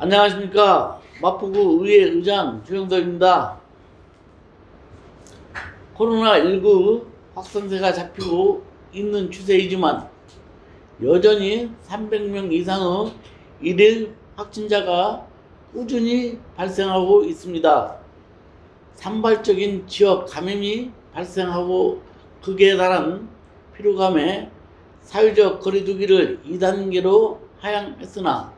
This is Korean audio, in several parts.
안녕하십니까. 마포구 의회 의장 조영덕입니다. 코로나19 확산세가 잡히고 있는 추세이지만 여전히 300명 이상의 일일 확진자가 꾸준히 발생하고 있습니다. 산발적인 지역 감염이 발생하고 극에 달한 피로감에 사회적 거리두기를 2단계로 하향했으나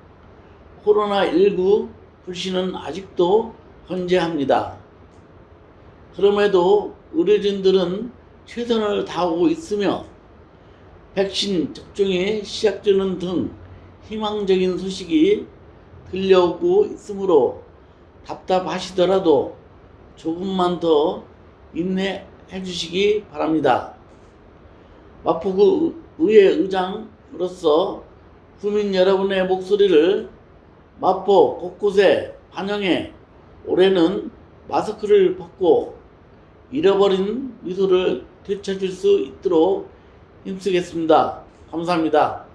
코로나19 불씨는 아직도 건재합니다. 그럼에도 의료진들은 최선을 다하고 있으며 백신 접종이 시작되는 등 희망적인 소식이 들려오고 있으므로 답답하시더라도 조금만 더 인내해 주시기 바랍니다. 마포구 의회 의장으로서 국민 여러분의 목소리를 마포 곳곳에 반영해 올해는 마스크를 벗고 잃어버린 미소를 되찾을 수 있도록 힘쓰겠습니다. 감사합니다.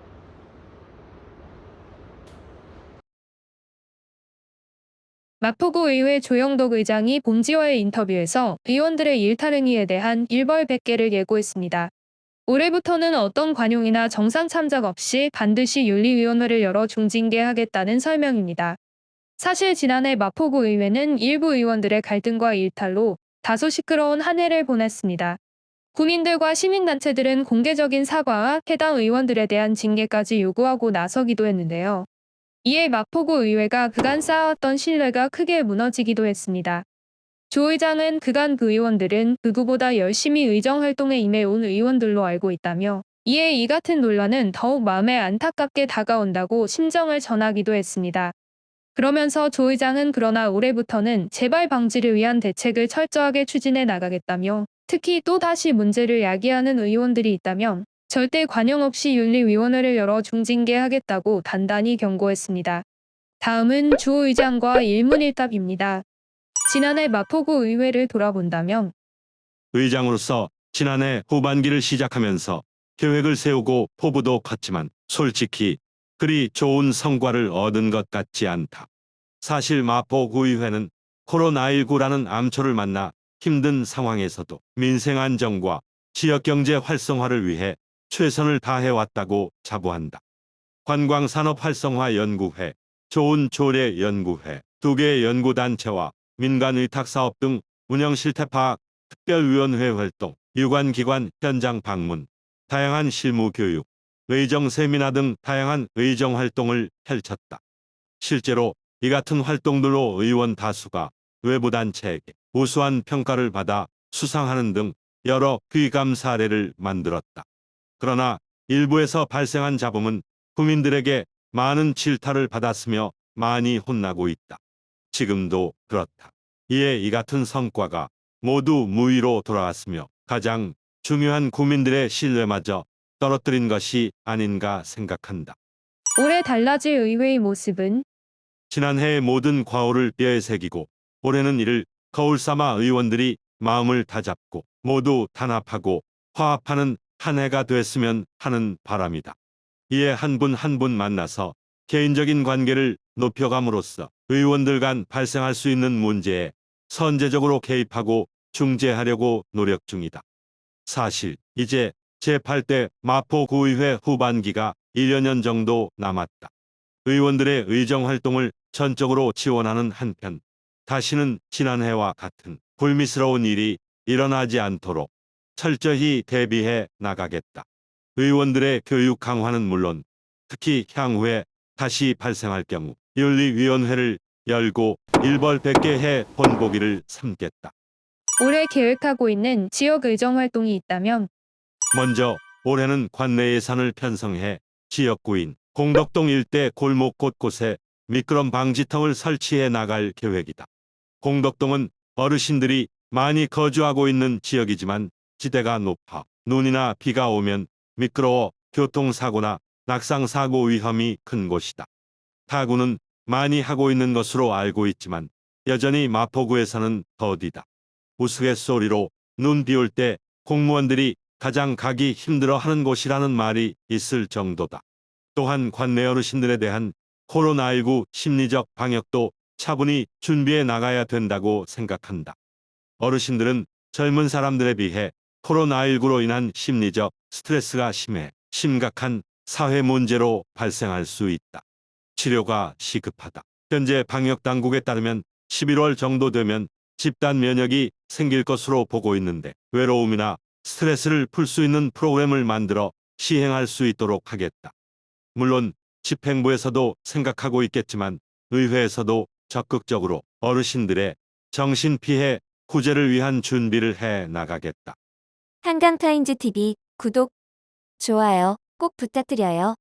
마포구 의회 조영덕 의장이 봄지와의 인터뷰에서 의원들의 일탈행위에 대한 일벌백계를 예고했습니다. 올해부터는 어떤 관용이나 정상 참작 없이 반드시 윤리위원회를 열어 중징계하겠다는 설명입니다. 사실 지난해 마포구 의회는 일부 의원들의 갈등과 일탈로 다소 시끄러운 한 해를 보냈습니다. 국민들과 시민단체들은 공개적인 사과와 해당 의원들에 대한 징계까지 요구하고 나서기도 했는데요. 이에 마포구 의회가 그간 쌓아왔던 신뢰가 크게 무너지기도 했습니다. 조 의장은 그간 그 의원들은 누구보다 열심히 의정활동에 임해온 의원들로 알고 있다며 이에 이 같은 논란은 더욱 마음에 안타깝게 다가온다고 심정을 전하기도 했습니다. 그러면서 조 의장은 그러나 올해부터는 재발 방지를 위한 대책을 철저하게 추진해 나가겠다며 특히 또다시 문제를 야기하는 의원들이 있다면 절대 관용 없이 윤리위원회를 열어 중징계하겠다고 단단히 경고했습니다. 다음은 조 의장과 일문일답입니다. 지난해 마포구 의회를 돌아본다면 의장으로서 지난해 후반기를 시작하면서 계획을 세우고 포부도 컸지만 솔직히 그리 좋은 성과를 얻은 것 같지 않다. 사실 마포구의회는 코로나19라는 암초를 만나 힘든 상황에서도 민생 안정과 지역경제 활성화를 위해 최선을 다해왔다고 자부한다. 관광산업활성화연구회, 좋은조례연구회, 2개 연구단체와 민간의탁사업 등 운영실태 파악, 특별위원회 활동, 유관기관 현장 방문, 다양한 실무교육, 의정세미나 등 다양한 의정활동을 펼쳤다. 실제로 이 같은 활동들로 의원 다수가 외부 단체에게 우수한 평가를 받아 수상하는 등 여러 귀감 사례를 만들었다. 그러나 일부에서 발생한 잡음은 국민들에게 많은 질타를 받았으며 많이 혼나고 있다. 지금도 그렇다. 이에 이 같은 성과가 모두 무의로 돌아왔으며 가장 중요한 국민들의 신뢰마저 떨어뜨린 것이 아닌가 생각한다. 올해 달라질 의회의 모습은 지난해의 모든 과오를 뼈에 새기고 올해는 이를 거울 삼아 의원들이 마음을 다잡고 모두 단합하고 화합하는 한 해가 됐으면 하는 바람이다. 이에 한 분 한 분 만나서 개인적인 관계를 높여감으로써 의원들 간 발생할 수 있는 문제에 선제적으로 개입하고 중재하려고 노력 중이다. 사실 이제 제8대 마포구의회 후반기가 1여 년 정도 남았다. 의원들의 의정활동을 전적으로 지원하는 한편 다시는 지난해와 같은 불미스러운 일이 일어나지 않도록 철저히 대비해 나가겠다. 의원들의 교육 강화는 물론 특히 향후에 다시 발생할 경우 윤리위원회를 열고 일벌백계해 본보기를 삼겠다. 올해 계획하고 있는 지역 의정 활동이 있다면 먼저 올해는 관내 예산을 편성해 지역구인 공덕동 일대 골목 곳곳에 미끄럼 방지턱을 설치해 나갈 계획이다. 공덕동은 어르신들이 많이 거주하고 있는 지역이지만 지대가 높아 눈이나 비가 오면 미끄러워 교통사고나 낙상사고 위험이 큰 곳이다. 타구는 많이 하고 있는 것으로 알고 있지만 여전히 마포구에서는 더디다. 우스갯소리로 눈 비 올 때 공무원들이 가장 가기 힘들어하는 곳이라는 말이 있을 정도다. 또한 관내 어르신들에 대한 코로나19 심리적 방역도 차분히 준비해 나가야 된다고 생각한다. 어르신들은 젊은 사람들에 비해 코로나19로 인한 심리적 스트레스가 심해 심각한 사회 문제로 발생할 수 있다. 치료가 시급하다. 현재 방역 당국에 따르면 11월 정도 되면 집단 면역이 생길 것으로 보고 있는데 외로움이나 스트레스를 풀 수 있는 프로그램을 만들어 시행할 수 있도록 하겠다. 물론 집행부에서도 생각하고 있겠지만 의회에서도 적극적으로 어르신들의 정신피해 구제를 위한 준비를 해 나가겠다. 한강타임즈 TV 구독, 좋아요 꼭 부탁드려요.